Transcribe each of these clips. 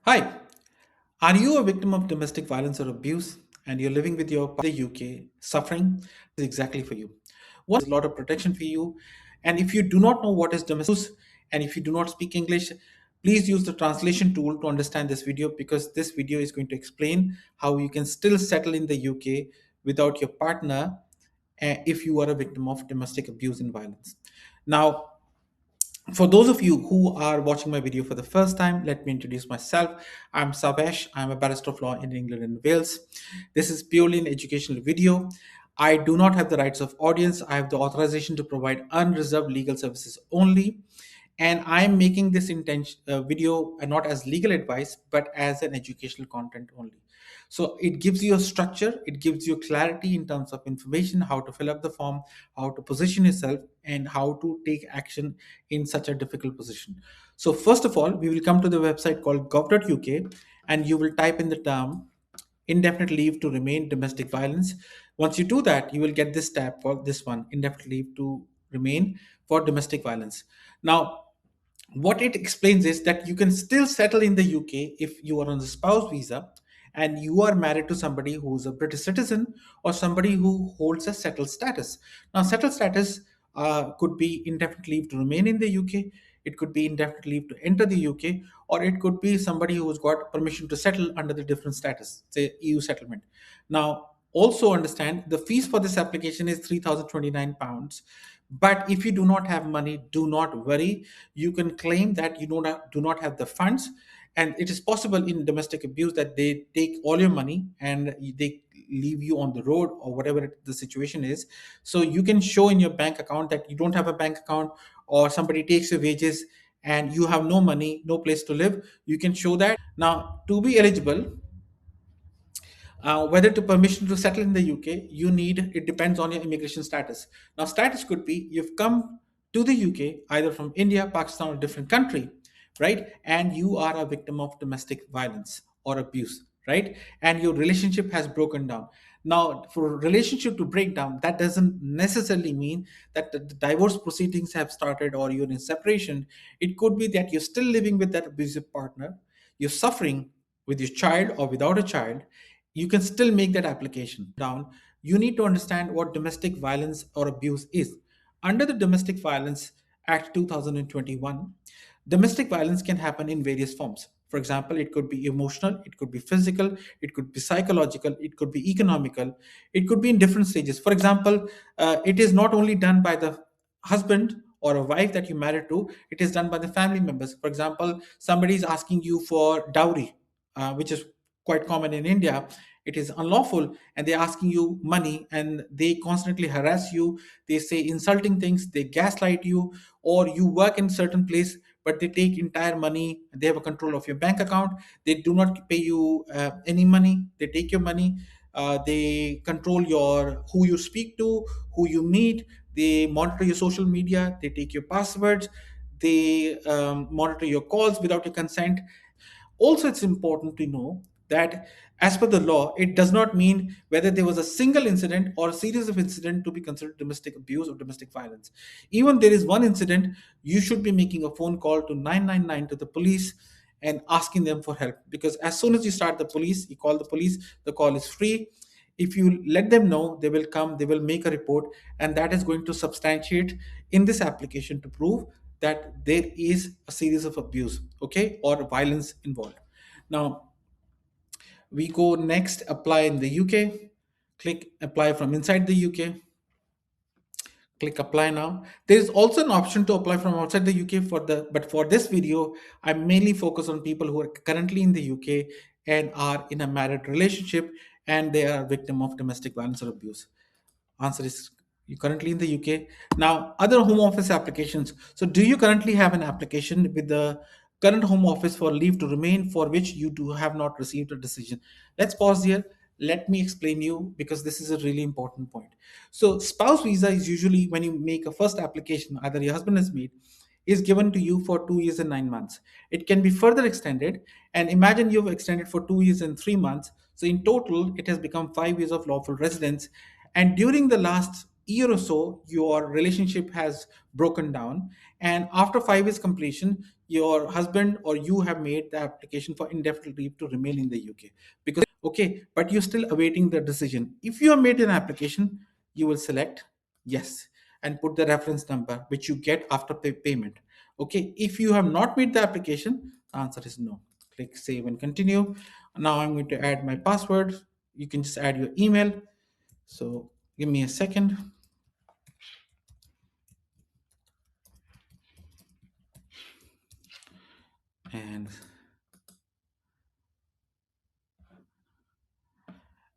Hi, are you a victim of domestic violence or abuse and you're living with your partner in the UK suffering? This is exactly for you. One, a lot of protection for you. And if you do not know what is domestic abuse and if you do not speak English, please use the translation tool to understand this video because this video is going to explain how you can still settle in the UK without your partner if you are a victim of domestic abuse and violence. Now, for those of you who are watching my video for the first time, let me introduce myself. I'm Sarvesh. I'm a barrister of law in England and Wales. This is purely an educational video. I do not have the rights of audience. I have the authorization to provide unreserved legal services only. And I'm making this video not as legal advice, but as an educational content only. So it gives you a structure, it gives you clarity in terms of information, how to fill up the form, how to position yourself, and how to take action in such a difficult position. So first of all, we will come to the website called gov.uk and you will type in the term indefinite leave to remain domestic violence. Once you do that, you will get this tab for this one, indefinite leave to remain for domestic violence. Now, what it explains is that you can still settle in the UK if you are on the spouse visa and you are married to somebody who's a British citizen or somebody who holds a settled status. Now, settled status could be indefinite leave to remain in the UK, it could be indefinite leave to enter the UK, or it could be somebody who's got permission to settle under the different status, say EU settlement. Now, also understand the fees for this application is £3,029. But if you do not have money, do not worry. You can claim that you do not have the funds, and it is possible in domestic abuse that they take all your money and they leave you on the road or whatever the situation is. So you can show in your bank account that you don't have a bank account, or somebody takes your wages and you have no money, no place to live. You can show that. Now, to be eligible, whether to permission to settle in the UK, you need, it depends on your immigration status. Now, status could be you've come to the UK either from India, Pakistan, or a different country, right? And you are a victim of domestic violence or abuse, right? And your relationship has broken down. Now, for a relationship to break down, that doesn't necessarily mean that the divorce proceedings have started or you're in separation. It could be that you're still living with that abusive partner, you're suffering with your child or without a child. You can still make that application down. You need to understand what domestic violence or abuse is. Under the Domestic Violence Act 2021, domestic violence can happen in various forms. For example, it could be emotional, it could be physical, it could be psychological, it could be economical, it could be in different stages. For example, it is not only done by the husband or a wife that you married to, it is done by the family members. For example, somebody is asking you for dowry, which is quite common in India. It is unlawful, and they're asking you money, and they constantly harass you. They say insulting things, they gaslight you, or you work in certain place, but they take entire money. They have a control of your bank account. They do not pay you any money. They take your money. They control your who you speak to, who you meet. They monitor your social media. They take your passwords. They monitor your calls without your consent. Also, it's important to know that as per the law, it does not mean whether there was a single incident or a series of incidents to be considered domestic abuse or domestic violence. Even there is one incident, you should be making a phone call to 999 to the police and asking them for help, because as soon as you start the police, you call the police, the call is free. If you let them know, they will come, they will make a report, and that is going to substantiate in this application to prove that there is a series of abuse, okay, or violence involved. Now, we go next, apply in the UK. Click apply from inside the UK. Click apply now. There is also an option to apply from outside the UK but for this video, I'm mainly focused on people who are currently in the UK and are in a married relationship and they are a victim of domestic violence or abuse. Answer is you currently in the UK. Now, other home office applications. So do you currently have an application with the current home office for leave to remain for which you do have not received a decision? Let's pause here. Let me explain you, because this is a really important point. So spouse visa is usually when you make a first application, either your husband has made, is given to you for 2 years and 9 months. It can be further extended, and imagine you've extended for 2 years and 3 months. So in total, it has become 5 years of lawful residence. And during the last year or so your relationship has broken down, and after 5 years completion your husband or you have made the application for indefinite leave to remain in the UK, because okay, but you're still awaiting the decision. If you have made an application, you will select yes and put the reference number which you get after payment. Okay, if you have not made the application, the answer is no. Click save and continue. Now I'm going to add my password. You can just add your email. So give me a second.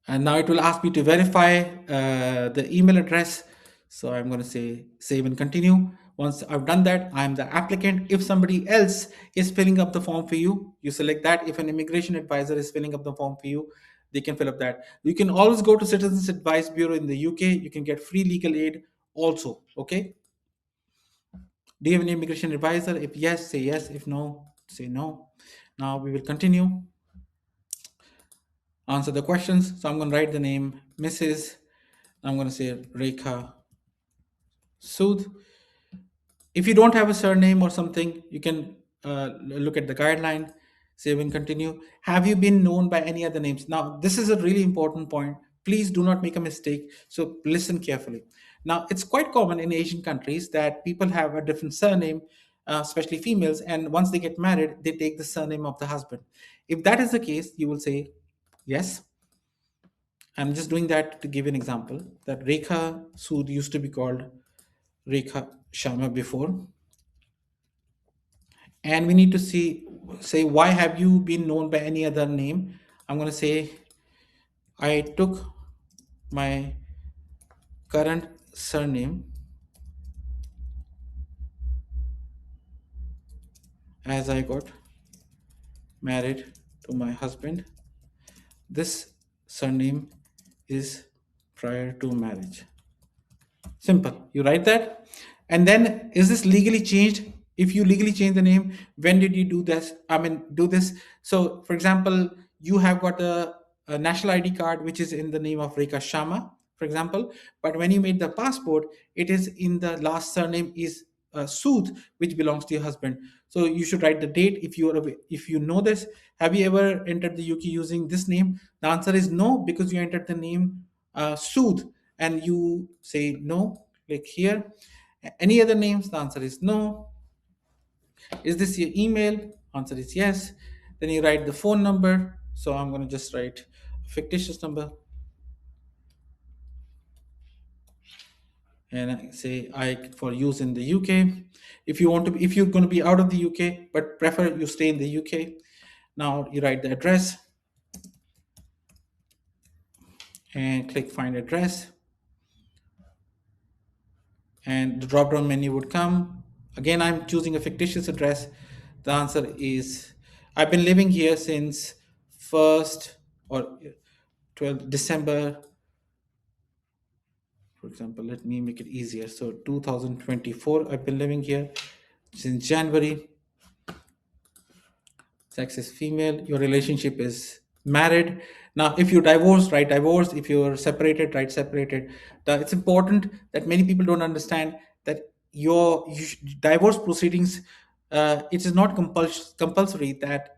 And now it will ask me to verify the email address. So I'm going to say save and continue. Once I've done that, I'm the applicant. If somebody else is filling up the form for you, you select that. If an immigration advisor is filling up the form for you, they can fill up that. You can always go to Citizens Advice Bureau in the UK. You can get free legal aid also. Okay. Do you have an immigration advisor? If yes, say yes. If no, say no. Now we will continue. Answer the questions. So I'm going to write the name Mrs. I'm going to say Rekha Sood. If you don't have a surname or something, you can look at the guideline, save and continue. Have you been known by any other names? Now, this is a really important point. Please do not make a mistake. So listen carefully. Now, it's quite common in Asian countries that people have a different surname, especially females, and once they get married, they take the surname of the husband. If that is the case, you will say yes. I'm just doing that to give you an example that Rekha Sood used to be called Rekha Sharma before. And we need to say why have you been known by any other name. I'm going to say I took my current surname as I got married to my husband. This surname is prior to marriage. Simple. You write that. And then is this legally changed? If you legally change the name, when did you do this? I mean, do this. So, for example, you have got a national ID card which is in the name of Rekha Sharma, for example. But when you made the passport, it is in the last surname is Sood, which belongs to your husband. So you should write the date if you are if you know this. Have you ever entered the UK using this name? The answer is no, because you entered the name Sood and you say no. Click here. Any other names? The answer is no. Is this your email? Answer is yes. Then you write the phone number. So I'm going to just write a fictitious number and I say I for use in the UK. If you want to, if you're going to be out of the UK, but prefer you stay in the UK. Now you write the address and click find address, and the drop down menu would come. Again, I'm choosing a fictitious address. The answer is I've been living here since 1st or 12th December. For example, let me make it easier. So 2024, I've been living here since January. Sex is female. Your relationship is married. Now, if you divorce, write divorce. If you're separated, write separated. It's important that many people don't understand that divorce proceedings. It is not compulsory that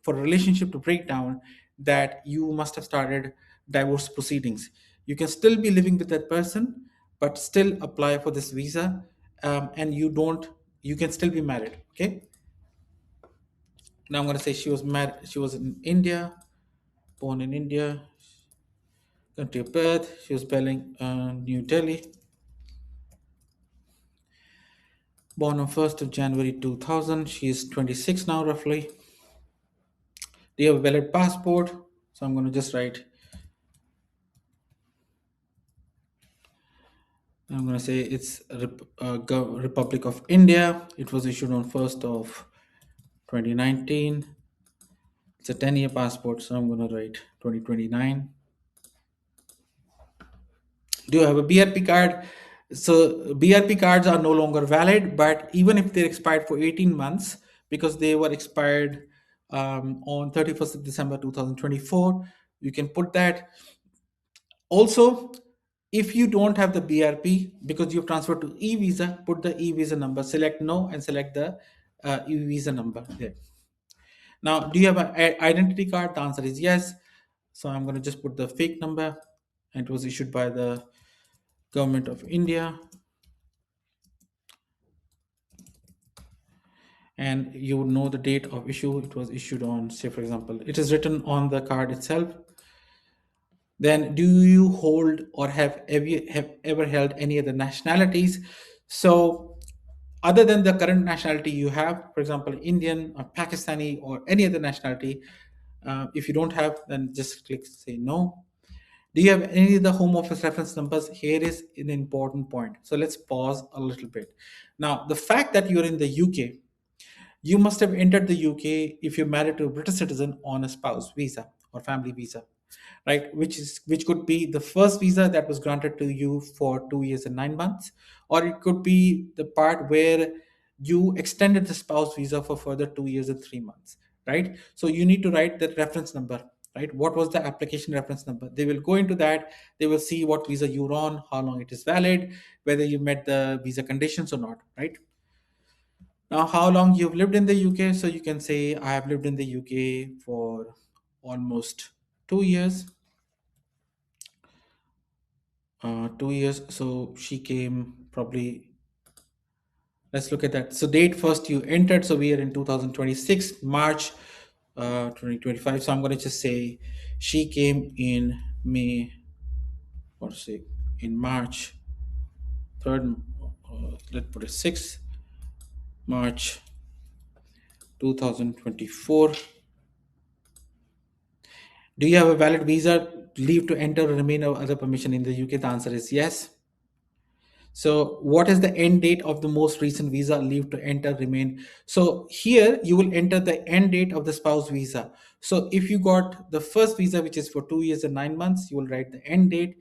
for a relationship to break down that you must have started divorce proceedings. You can still be living with that person, but still apply for this visa, and you don't. You can still be married. Okay. Now I'm going to say she was married. She was in India, born in India, country of birth. She was spelling New Delhi, born on 1st of January 2000. She is 26 now, roughly. Do you have a valid passport? So I'm going to just write. I'm going to say it's Republic of India. It was issued on 1st of 2019. It's a 10-year passport, so I'm going to write 2029. Do you have a BRP card? So BRP cards are no longer valid, but even if they're expired for 18 months, because they were expired on 31st of December 2024, you can put that. Also, If you don't have the BRP because you've transferred to e-visa, put the e-visa number, select no, and select the e-visa number there. Now, do you have an identity card? The answer is yes. So I'm going to just put the fake number, and it was issued by the government of India. And you would know the date of issue. It was issued on, say, for example, it is written on the card itself. Then, do you hold or have ever held any other nationalities? So, other than the current nationality you have, for example, Indian or Pakistani or any other nationality, if you don't have, then just click say no. Do you have any of the home office reference numbers? Here is an important point. So let's pause a little bit. Now, the fact that you're in the UK, you must have entered the UK if you're married to a British citizen on a spouse visa or family visa, right? Which could be the first visa that was granted to you for 2 years and 9 months, or it could be the part where you extended the spouse visa for further 2 years and 3 months, right? So you need to write that reference number, right? What was the application reference number? They will go into that. They will see what visa you're on, how long it is valid, whether you met the visa conditions or not, right? Now, how long you've lived in the UK? So you can say, I have lived in the UK for almost 2 years. 2 years. So she came probably. Let's look at that. So date first you entered. So we are in 2026 March, 2025. So I'm going to just say she came in May, or say in March 3rd. Let's put it 6th March 2024. Do you have a valid visa, leave to enter or remain, or other permission in the UK? The answer is yes. So, what is the end date of the most recent visa, leave to enter, remain? So, here you will enter the end date of the spouse visa. So, if you got the first visa, which is for 2 years and 9 months, you will write the end date.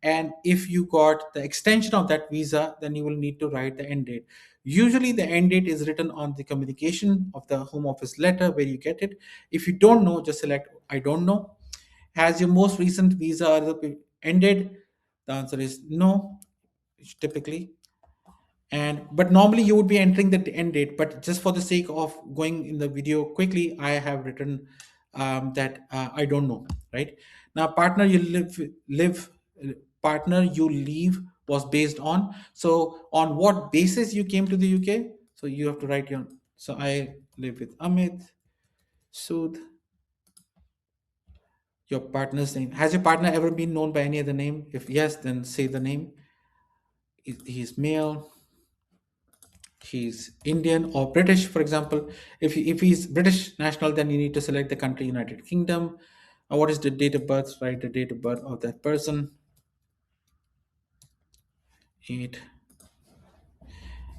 And if you got the extension of that visa, then you will need to write the end date. Usually, the end date is written on the communication of the Home Office letter where you get it. If you don't know, just select I don't know. Has your most recent visa ended? The answer is no, typically. And but normally you would be entering the end date, but just for the sake of going in the video quickly, I have written that I don't know, right? Now, partner you live partner you leave was based on. So on what basis you came to the UK? So you have to write your. So I live with Amit Sood. Your partner's name. Has your partner ever been known by any other name? If yes, then say the name. He's male. He's Indian or British, for example. If he's British national, then you need to select the country, United Kingdom. What is the date of birth? Write the date of birth of that person. 8.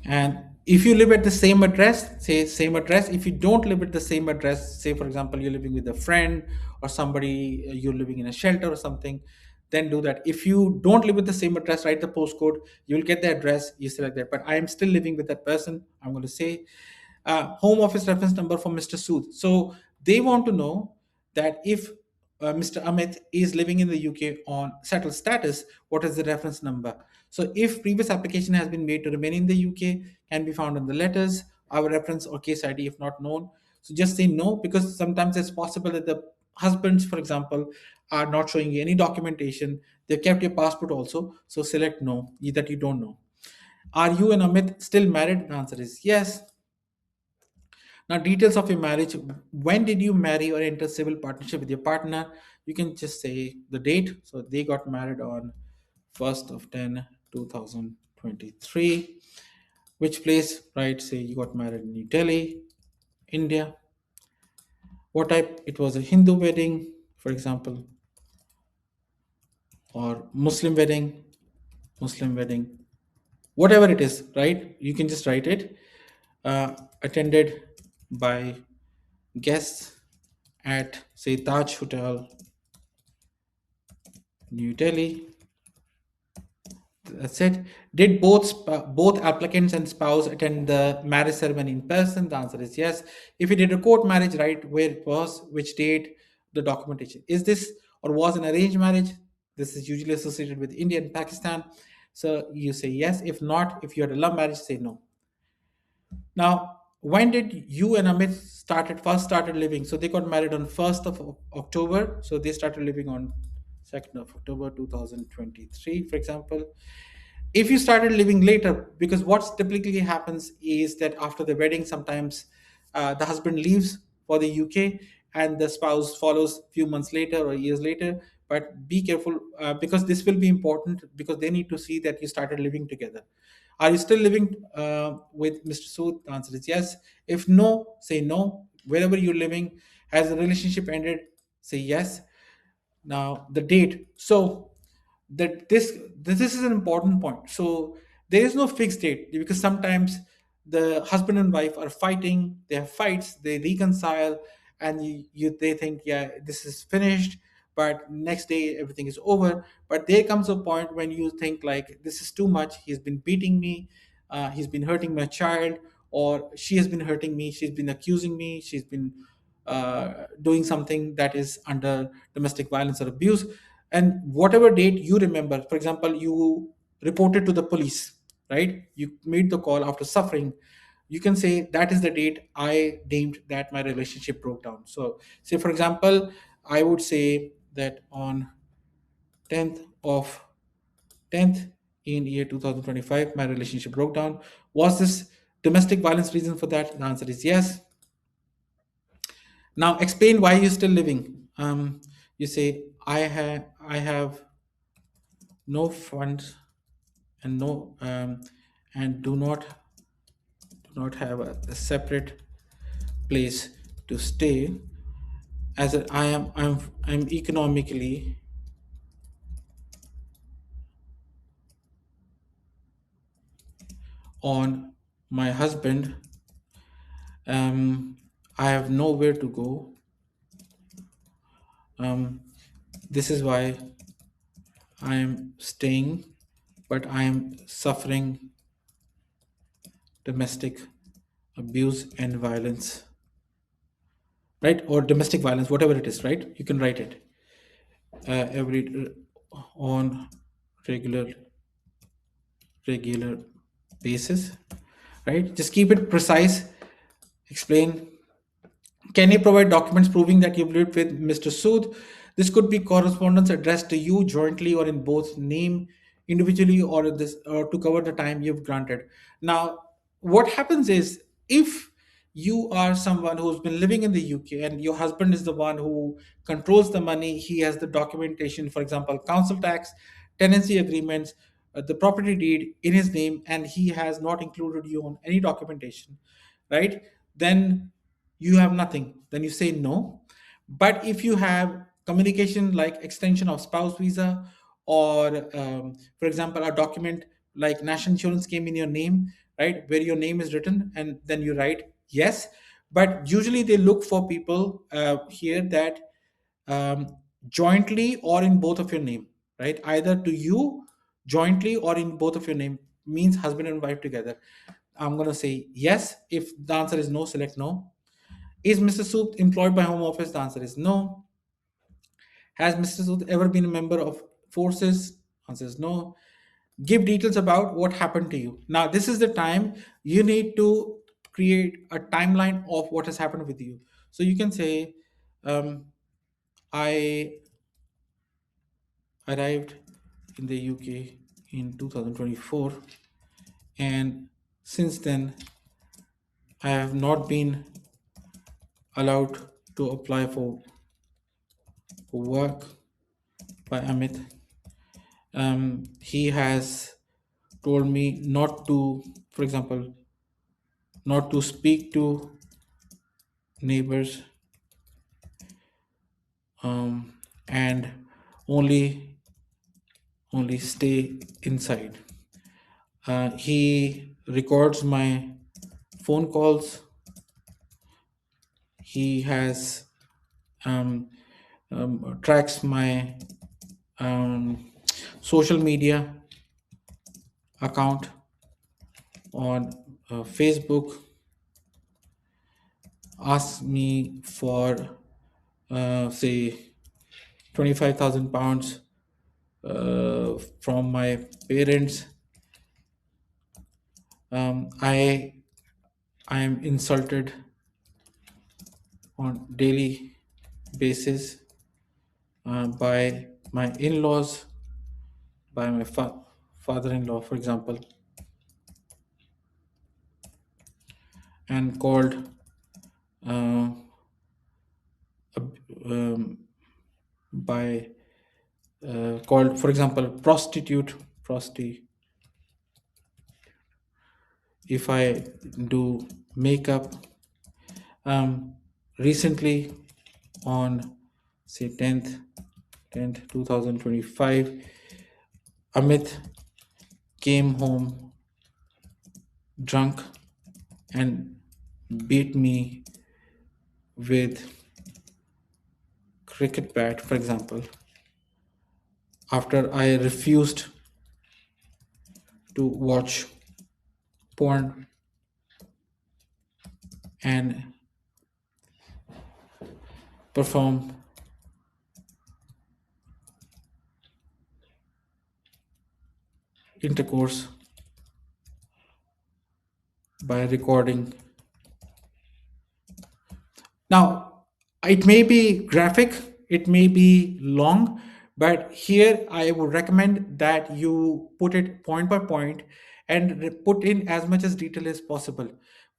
And if you live at the same address, say same address. If you don't live at the same address, say for example you're living with a friend or somebody, you're living in a shelter or something, then do that. If you don't live with the same address, write the postcode. You'll get the address. You select that. But I am still living with that person. I'm going to say home office reference number for Mr. Sood. So they want to know that if Mr. Amit is living in the UK on settled status, what is the reference number? So if previous application has been made to remain in the UK, can be found in the letters, our reference or case ID if not known. So just say no, because sometimes it's possible that the husbands, for example, are not showing you any documentation. They've kept your passport also. So select no, that you don't know. Are you and Amit still married? The answer is yes. Now, details of your marriage. When did you marry or enter civil partnership with your partner? You can just say the date. So they got married on 1st of 10, 2023. Which place, right? Say you got married in New Delhi, India. What type? It was a Hindu wedding, for example, or Muslim wedding, whatever it is, right? You can just write it. Attended by guests at, say, Taj Hotel, New Delhi. That's it. Did both applicants and spouse attend the marriage ceremony in person? The answer is yes. If you did a court marriage, right, where it was, which date, the documentation. Is this or was an arranged marriage? This is usually associated with India and Pakistan. So you say yes. If not, if you're a love marriage, say no. Now, when did you and Amit first started living? So they got married on 1st of October. So they started living on 2nd of October 2023, for example. If you started living later, because what typically happens is that after the wedding, sometimes the husband leaves for the UK and the spouse follows a few months later or years later. But be careful, because this will be important, because they need to see that you started living together. Are you still living with Mr. Sood? The answer is yes. If no, say no. Wherever you're living, has the relationship ended? Say yes. Now the date. So that this is an important point. So there is no fixed date, because sometimes the husband and wife are fighting, they have fights, they reconcile, and they think, yeah, this is finished, but next day everything is over. But there comes a point when you think like, this is too much, he's been beating me, he's been hurting my child, or she has been hurting me, she's been accusing me, she's been doing something that is under domestic violence or abuse. And whatever date you remember, for example, you reported to the police, right? You made the call after suffering. You can say that is the date I deemed that my relationship broke down. So say, for example, I would say that on 10th of 10th in year 2025 my relationship broke down. Was this domestic violence reason for that? The answer is yes. Now explain why you're still living. You say, I have no funds and no and do not have a separate place to stay, as I'm economically on my husband. um I have nowhere to go. um this is why I am staying, but I am suffering domestic abuse and violence, right? Or domestic violence, whatever it is, right? You can write it every on regular regular basis, right? Just keep it precise. Explain. Can you provide documents proving that you've lived with Mr. Sood? This could be correspondence addressed to you jointly or in both name, individually, or to cover the time you've granted. Now, what happens is, if you are someone who's been living in the UK and your husband is the one who controls the money, he has the documentation, for example, council tax, tenancy agreements, the property deed in his name, and he has not included you on any documentation, right? Then you have nothing, then you say no. But if you have communication like extension of spouse visa, or for example a document like national insurance came in your name, right, where your name is written, and then you write yes. But usually they look for people here that jointly or in both of your name, right? Either to you jointly or in both of your name, means husband and wife together. I'm going to say yes. If the answer is no, select no. Is Mr. Sood employed by Home Office? The answer is no. Has Mr. Sood ever been a member of forces? Answer is no. Give details about what happened to you. Now, this is the time you need to create a timeline of what has happened with you. So you can say, um, I arrived in the UK in 2024, and since then, I have not been allowed to apply for work by Amit. He has told me not to, for example, not to speak to neighbors, um, and only only stay inside. He records my phone calls. He has um, tracks my um, social media account on Facebook. Asks me for say £25,000 from my parents. I am insulted on daily basis by my in-laws, by my father-in-law, for example, and called uh, ab- um, by called, for example, prostitute. If I do makeup, um, recently on say 10th 2025, Amit came home drunk and beat me with cricket bat, for example, after I refused to watch porn and perform intercourse by recording. Now, it may be graphic, it may be long, but here I would recommend that you put it point by point and put in as much as detail as possible.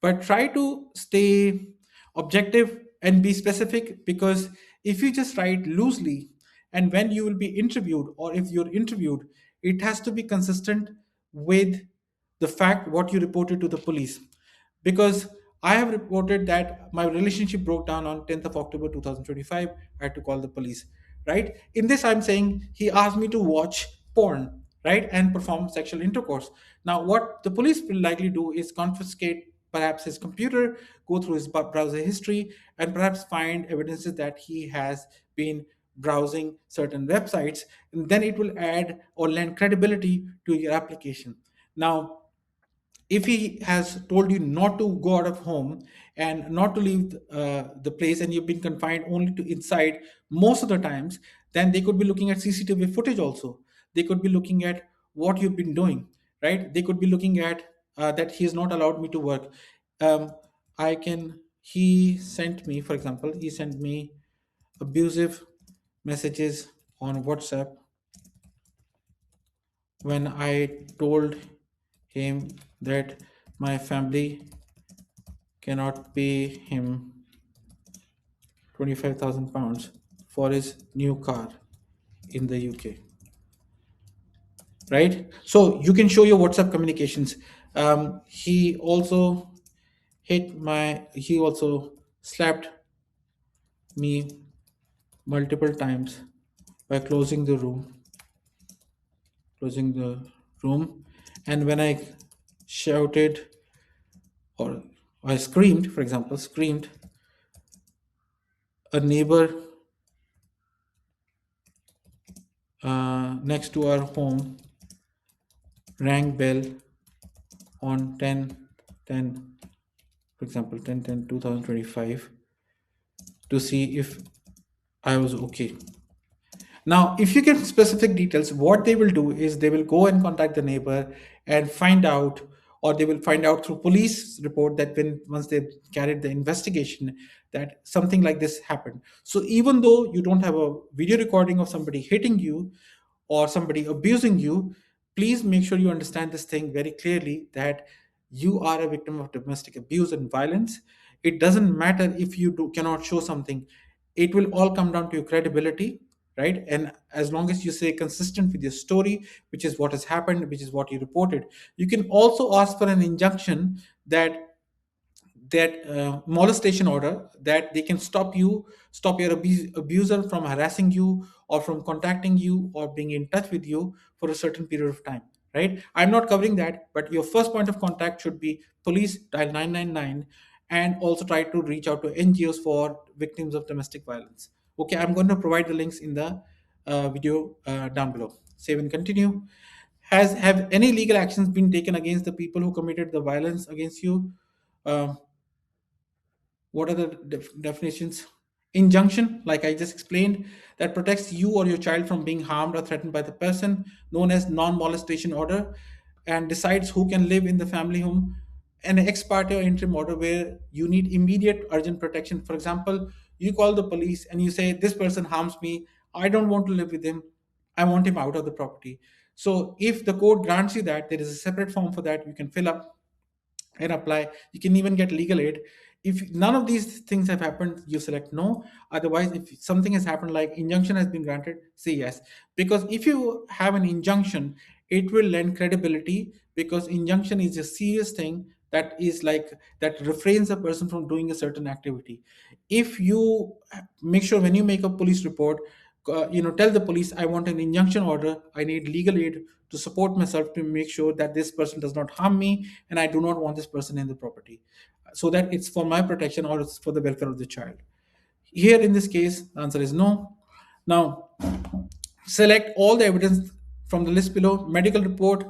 But try to stay objective and be specific, because if you just write loosely and when you will be interviewed, or if you're interviewed, it has to be consistent with the fact what you reported to the police. Because I have reported that my relationship broke down on 10th of October 2025. I had to call the police, right? In this, I'm saying he asked me to watch porn, right, and perform sexual intercourse. Now, what the police will likely do is confiscate perhaps his computer, go through his browser history, and perhaps find evidences that he has been browsing certain websites, and then it will add or lend credibility to your application. Now, if he has told you not to go out of home and not to leave the place, and you've been confined only to inside most of the times, then they could be looking at CCTV footage also. They could be looking at what you've been doing, right? They could be looking at that he has not allowed me to work. um, I can He sent me, for example, he sent me abusive messages on WhatsApp when I told him that my family cannot pay him 25,000 pounds for his new car in the UK, right? So you can show your WhatsApp communications. He also slapped me multiple times by closing the room. And when I shouted, or I screamed, for example, a neighbor next to our home rang bell on 10/10, for example, 10/10/2025, to see if I was okay. Now, if you get specific details, what they will do is they will go and contact the neighbor and find out, or they will find out through police report that when once they carried the investigation, that something like this happened. So even though you don't have a video recording of somebody hitting you or somebody abusing you, please make sure you understand this thing very clearly, that you are a victim of domestic abuse and violence. It doesn't matter if you cannot show something, it will all come down to your credibility, right? And as long as you stay consistent with your story, which is what has happened, which is what you reported, you can also ask for an injunction, that molestation order, that they can stop your abuser from harassing you or from contacting you or being in touch with you for a certain period of time, right? I'm not covering that, but your first point of contact should be police, dial 999, and also try to reach out to NGOs for victims of domestic violence. Okay, I'm going to provide the links in the video down below. Save and continue. Have any legal actions been taken against the people who committed the violence against you? Um, what are the definitions? Injunction, like I just explained, that protects you or your child from being harmed or threatened by the person, known as non molestation order, and decides who can live in the family home. An ex parte or interim order where you need immediate urgent protection. For example, you call the police and you say, this person harms me. I don't want to live with him. I want him out of the property. So if the court grants you that, there is a separate form for that you can fill up and apply. You can even get legal aid. If none of these things have happened, you select no. Otherwise, if something has happened, like injunction has been granted, say yes. Because if you have an injunction, it will lend credibility, because injunction is a serious thing that is like that refrains a person from doing a certain activity. If you make sure when you make a police report, tell the police, I want an injunction order, I need legal aid to support myself, to make sure that this person does not harm me, and I do not want this person in the property, so that it's for my protection or it's for the welfare of the child. Here in this case, the answer is no. Now, select all the evidence from the list below. Medical report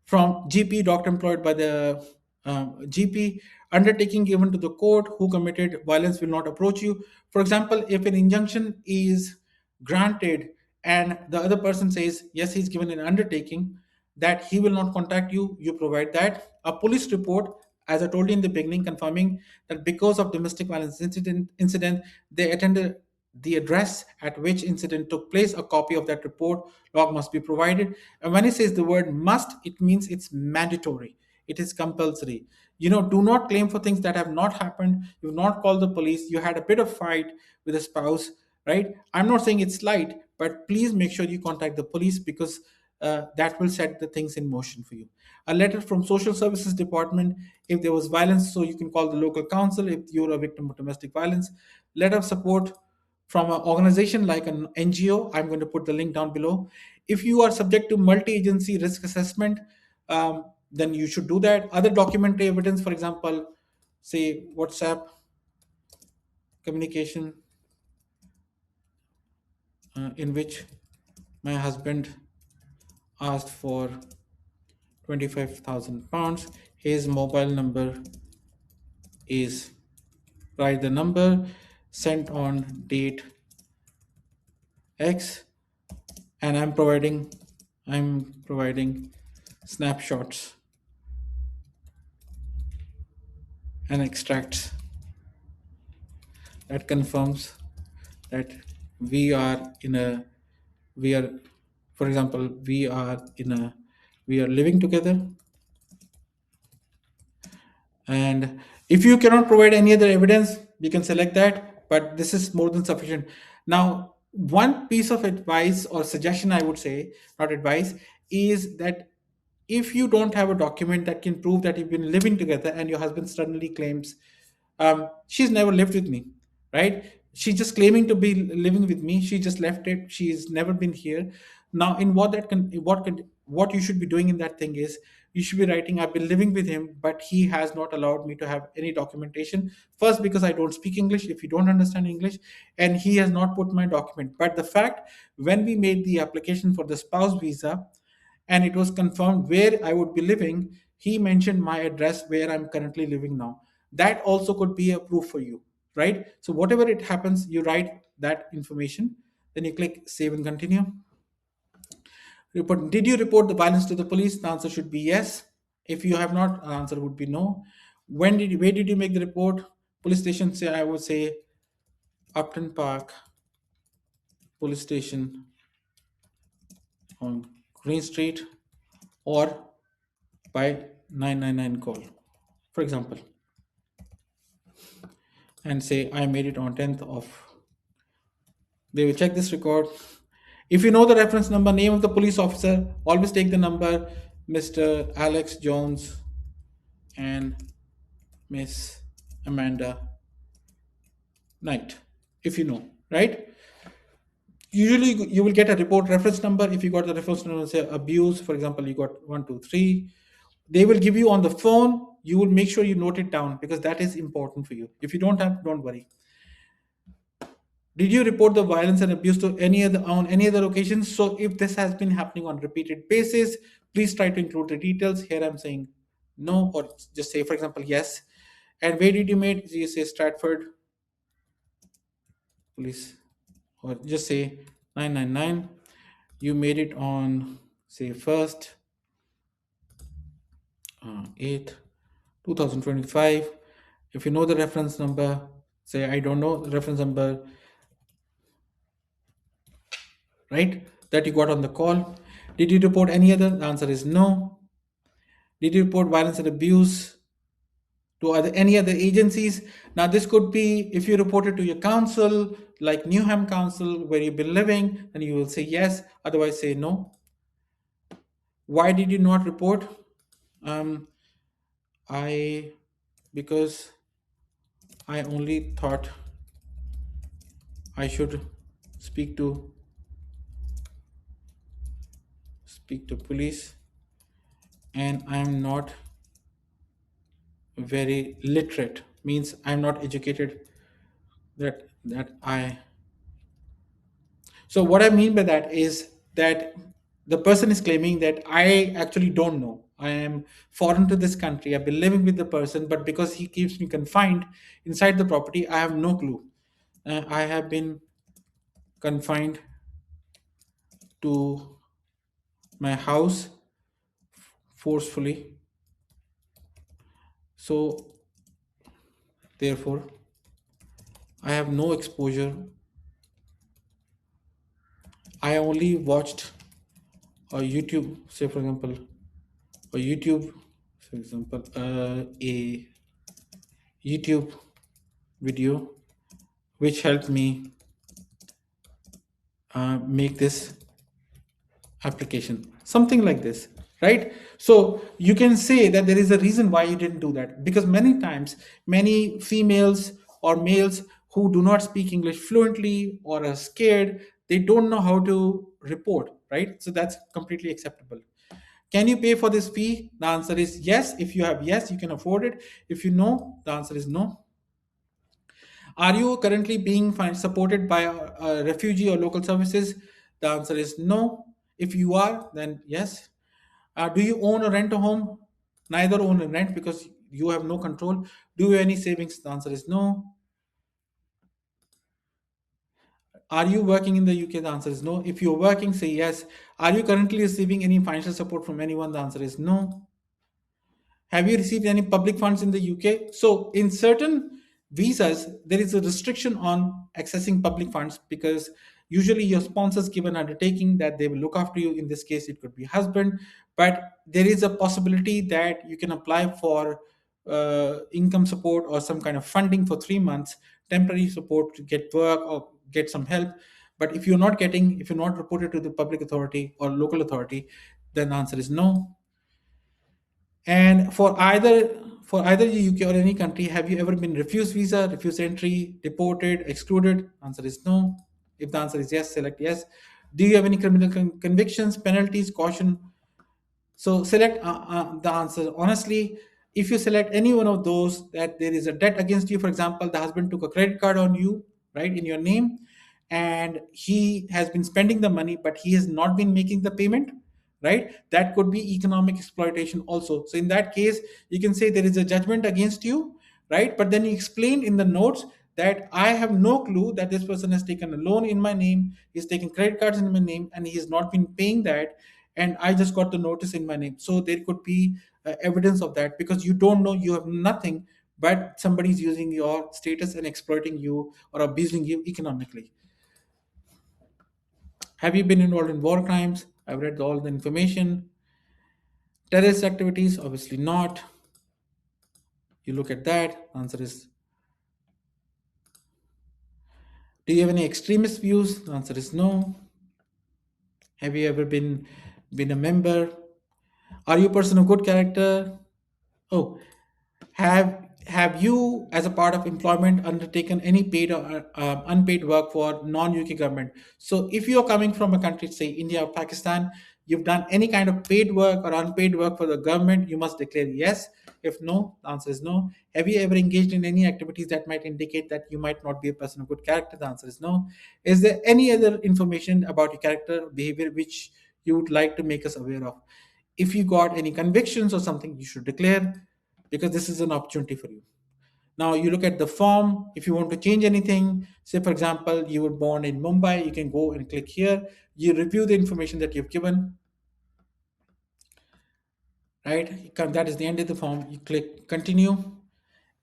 from GP, doctor employed by the GP. Undertaking given to the court, who committed violence will not approach you. For example, if an injunction is granted and the other person says yes, he's given an undertaking that he will not contact you, you provide that. A police report, as I told you in the beginning, confirming that because of domestic violence incident, they attended the address at which incident took place. A copy of that report log must be provided. And when it says the word must, it means it's mandatory, it is compulsory. Do not claim for things that have not happened. You've not called the police, you had a bit of fight with a spouse, right? I'm not saying it's light, but please make sure you contact the police, because that will set the things in motion for you. A letter from social services department if there was violence, so you can call the local council if you're a victim of domestic violence. Letter of support from an organization like an NGO. I'm going to put the link down below. If you are subject to multi-agency risk assessment, then you should do that. Other documentary evidence, for example, say WhatsApp communication in which my husband asked for £25,000. His mobile number is, write the number, sent on date X, and I'm providing snapshots and extracts that confirms that we are in a we are for example we are living together. And if you cannot provide any other evidence, you can select that, but this is more than sufficient. Now, one piece of advice or suggestion, I would say, not advice, is that if you don't have a document that can prove that you've been living together and your husband suddenly claims, she's never lived with me, right? She's just claiming to be living with me. She just left it. She's never been here. Now, in what you should be doing in that thing is, you should be writing, I've been living with him, but he has not allowed me to have any documentation. First, because I don't speak English, if you don't understand English, and he has not put my document. But the fact, when we made the application for the spouse visa, and it was confirmed where I would be living, he mentioned my address where I'm currently living now. That also could be a proof for you, right? So whatever it happens, you write that information, then you click save and continue. Report. Did you report the violence to the police? The answer should be yes. If you have not, the answer would be no. Where did you make the report? Police station, say, I would say Upton Park Police Station on Green Street, or by 999 call, for example, and say I made it on 10th of. They will check this record. If you know the reference number, name of the police officer, always take the number, Mr. Alex Jones and Miss Amanda Knight, if you know, right? Usually you will get a report reference number. If you got the reference number, say abuse, for example, you got 123. They will give you on the phone. You will make sure you note it down, because that is important for you. If you don't have, don't worry. Did you report the violence and abuse to any other occasions? So if this has been happening on repeated basis, please try to include the details. Here I'm saying no, or just say, for example, yes. And where did you make? You say Stratford police, or just say 999. You made it on, say, 1st 8th 2025. If you know the reference number, say I don't know the reference number, right? That you got on the call. Did you report any other? The answer is no. Did you report violence and abuse to any other agencies? Now, this could be if you report it to your council, like Newham Council, where you've been living, then you will say yes, otherwise, say no. Why did you not report? Um, I Because I only thought I should speak to police, and I'm not very literate. Means I'm not educated. That I So what I mean by that is that the person is claiming that I actually don't know. I am foreign to this country. I've been living with the person, but because he keeps me confined inside the property, I have no clue. I have been confined to my house forcefully. So therefore, I have no exposure. I only watched a YouTube, say for example, a YouTube, for example, a YouTube video which helped me make this application, something like this, right? So you can say that there is a reason why you didn't do that, because many times many females or males who do not speak English fluently or are scared, they don't know how to report, right? So that's completely acceptable. Can you pay for this fee? The answer is yes. If you have yes, you can afford it. If you know, the answer is no. Are you currently being supported by a refugee or local services? The answer is no. If you are, then yes. Do you own or rent a home? Neither own or rent, because you have no control. Do you have any savings? The answer is no. Are you working in the UK? The answer is no. If you're working, say yes. Are you currently receiving any financial support from anyone? The answer is no. Have you received any public funds in the UK? So, in certain visas, there is a restriction on accessing public funds, because usually your sponsors give an undertaking that they will look after you. In this case, it could be husband, but there is a possibility that you can apply for income support or some kind of funding for 3 months, temporary support to get work or get some help. But if you're not reported to the public authority or local authority, then the answer is no. And for either the UK or any country, have you ever been refused visa, refused entry, deported, excluded? Answer is no. If the answer is yes, select yes. Do you have any criminal convictions, penalties, caution? So select the answer. Honestly, if you select any one of those, that there is a debt against you, for example, the husband took a credit card on you, right, in your name, and he has been spending the money, but he has not been making the payment, right? That could be economic exploitation also. So in that case, you can say there is a judgment against you, right? But then you explain in the notes that I have no clue that this person has taken a loan in my name, he's taken credit cards in my name, and he has not been paying that, and I just got the notice in my name. So there could be evidence of that, because you don't know, you have nothing, but somebody's using your status and exploiting you or abusing you economically. Have you been involved in war crimes? I've read all the information. Terrorist activities? Obviously not. You look at that. Answer is, do you have any extremist views? The answer is no. Have you ever been a member? Are you a person of good character? Oh, have you, as a part of employment, undertaken any paid or unpaid work for non-UK government? So if you're coming from a country, say India or Pakistan, you've done any kind of paid work or unpaid work for the government, you must declare yes. If no, the answer is no. Have you ever engaged in any activities that might indicate that you might not be a person of good character? The answer is no. Is there any other information about your character or behavior which you would like to make us aware of? If you got any convictions or something, you should declare, because this is an opportunity for you. Now you look at the form. If you want to change anything, say for example you were born in Mumbai, you can go and click here. You review the information that you've given, right? That is the end of the form. You click continue.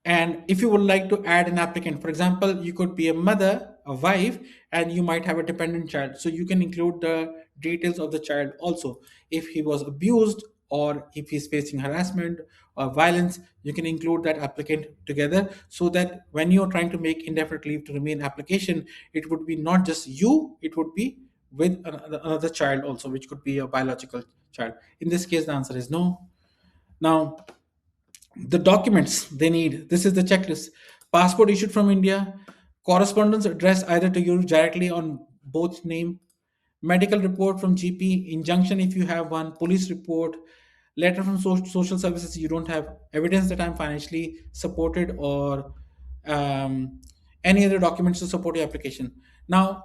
And if you would like to add an applicant, for example, you could be a mother, a wife, and you might have a dependent child. So you can include the details of the child also. If he was abused or if he's facing harassment or violence, you can include that applicant together, so that when you're trying to make indefinite leave to remain application, it would be not just you, it would be with another child also, which could be a biological child. In this case, the answer is no. Now, the documents they need, this is the checklist: passport issued from India, correspondence addressed either to you directly on both name, medical report from GP, injunction if you have one, police report, letter from social services you don't have, evidence that I'm financially supported, or any other documents to support your application. Now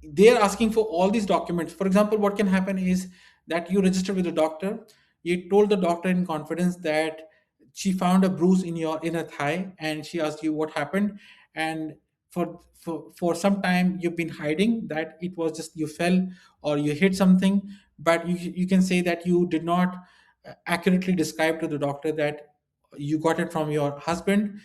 they're asking for all these documents. For example, what can happen is that you register with a doctor, you told the doctor in confidence that she found a bruise in your inner thigh, and she asked you what happened. And for some time you've been hiding that it was just you fell or you hit something, but you can say that you did not accurately describe to the doctor that you got it from your husband,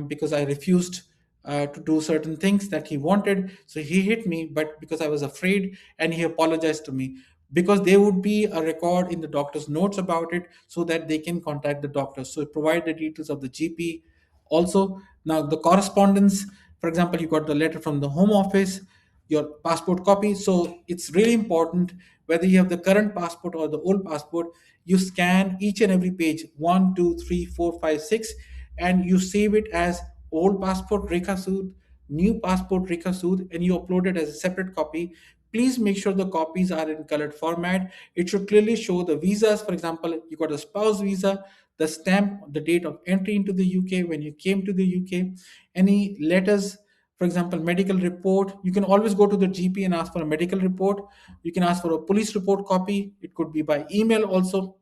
because I refused to do certain things that he wanted. So he hit me, but because I was afraid, and he apologized to me. Because there would be a record in the doctor's notes about it, so that they can contact the doctor. So provide the details of the GP also. Now, the correspondence, for example, you got the letter from the home office, your passport copy. So it's really important, whether you have the current passport or the old passport, you scan each and every page, one, two, three, four, five, six, and you save it as old passport Rekha Sood, new passport Rekha Sood, and you upload it as a separate copy. Please make sure the copies are in colored format. It should clearly show the visas. For example, you got a spouse visa, the stamp, the date of entry into the UK, when you came to the UK, any letters, for example, medical report. You can always go to the GP and ask for a medical report. You can ask for a police report copy. It could be by email also.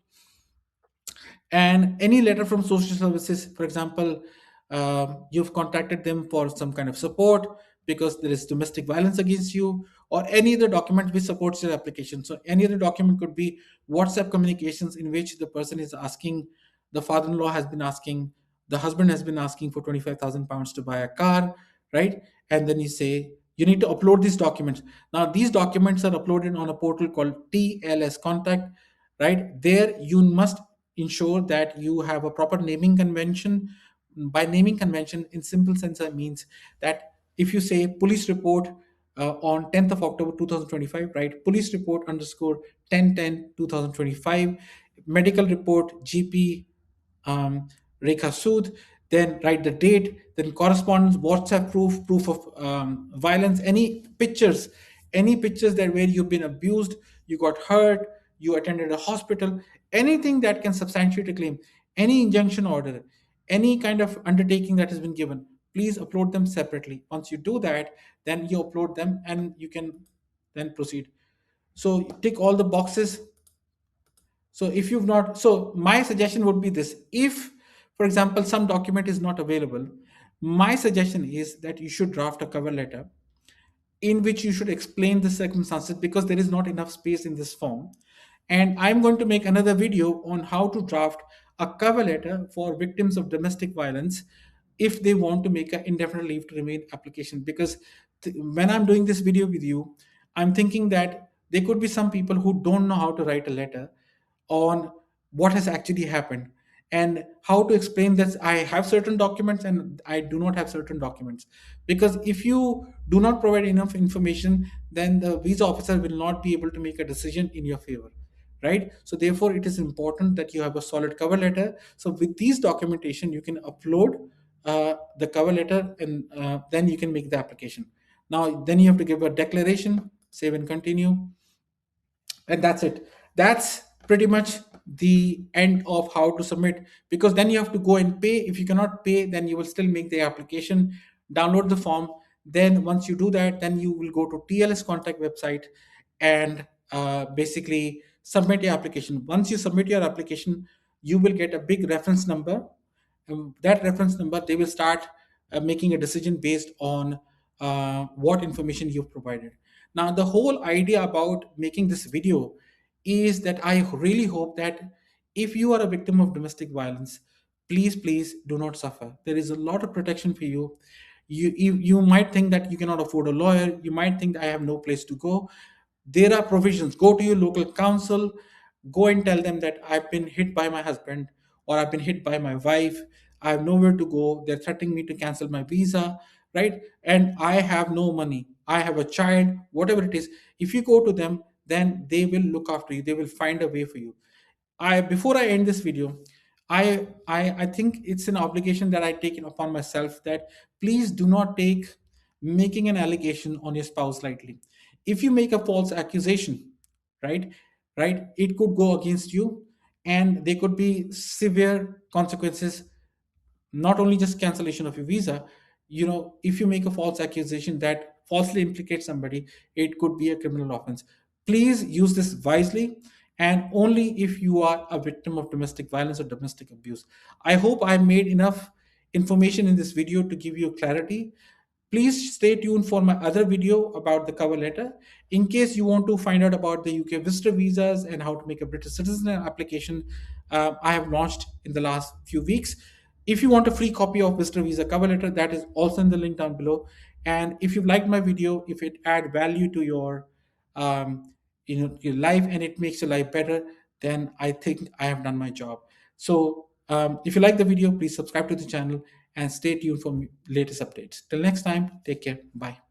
And any letter from social services, for example, you've contacted them for some kind of support because there is domestic violence against you, or any other document which supports your application. So any other document could be WhatsApp communications in which the person is asking, the father-in-law has been asking, the husband has been asking for 25,000 pounds to buy a car, right? And then you say you need to upload these documents. Now these documents are uploaded on a portal called TLS Contact, right? There you must ensure that you have a proper naming convention. By naming convention, in simple sense, that means that if you say police report on 10th of October 2025, right? Police report underscore 10/10/2025, medical report GP um, Rekha Sood, then write the date, then correspondence, WhatsApp proof of violence, any pictures that where you've been abused, you got hurt, you attended a hospital, anything that can substantiate a claim, any injunction order, any kind of undertaking that has been given, please upload them separately. Once you do that, then you upload them and you can then proceed. So tick all the boxes. So if you've not, so my suggestion would be this: if, for example, some document is not available, my suggestion is that you should draft a cover letter in which you should explain the circumstances, because there is not enough space in this form. And I'm going to make another video on how to draft a cover letter for victims of domestic violence if they want to make an indefinite leave to remain application. Because when I'm doing this video with you, I'm thinking that there could be some people who don't know how to write a letter on what has actually happened, and how to explain that I have certain documents and I do not have certain documents. Because if you do not provide enough information, then the visa officer will not be able to make a decision in your favor, right? So therefore it is important that you have a solid cover letter. So with these documentation you can upload the cover letter, and then you can make the application. Now then you have to give a declaration, save and continue, and that's it. That's pretty much the end of how to submit, because then you have to go and pay. If you cannot pay, then you will still make the application, download the form. Then once you do that, then you will go to TLS contact website and basically submit your application. Once you submit your application, you will get a big reference number, that reference number, they will start making a decision based on what information you've provided. Now, the whole idea about making this video is that I really hope that if you are a victim of domestic violence, please do not suffer. There is a lot of protection for you. You might think that you cannot afford a lawyer. You might think I have no place to go. There are provisions. Go to your local council, go and tell them that I've been hit by my husband or I've been hit by my wife. I have nowhere to go. They're threatening me to cancel my visa, right? And I have no money. I have a child, whatever it is. If you go to them, then they will look after you. They will find a way for you. I Before I end this video, I think it's an obligation that I take it upon myself that please do not take making an allegation on your spouse lightly. If you make a false accusation, right, it could go against you, and there could be severe consequences, not only just cancellation of your visa. If you make a false accusation that falsely implicates somebody, it could be a criminal offense. Please use this wisely, and only if you are a victim of domestic violence or domestic abuse. I hope I made enough information in this video to give you clarity. Please stay tuned for my other video about the cover letter. In case you want to find out about the UK visitor visas and how to make a British citizen application, I have launched in the last few weeks. If you want a free copy of visitor visa cover letter, that is also in the link down below. And if you liked my video, if it add value to um, your life and it makes your life better, then I think I have done my job. So if you like the video, please subscribe to the channel and stay tuned for latest updates. Till next time, take care. Bye.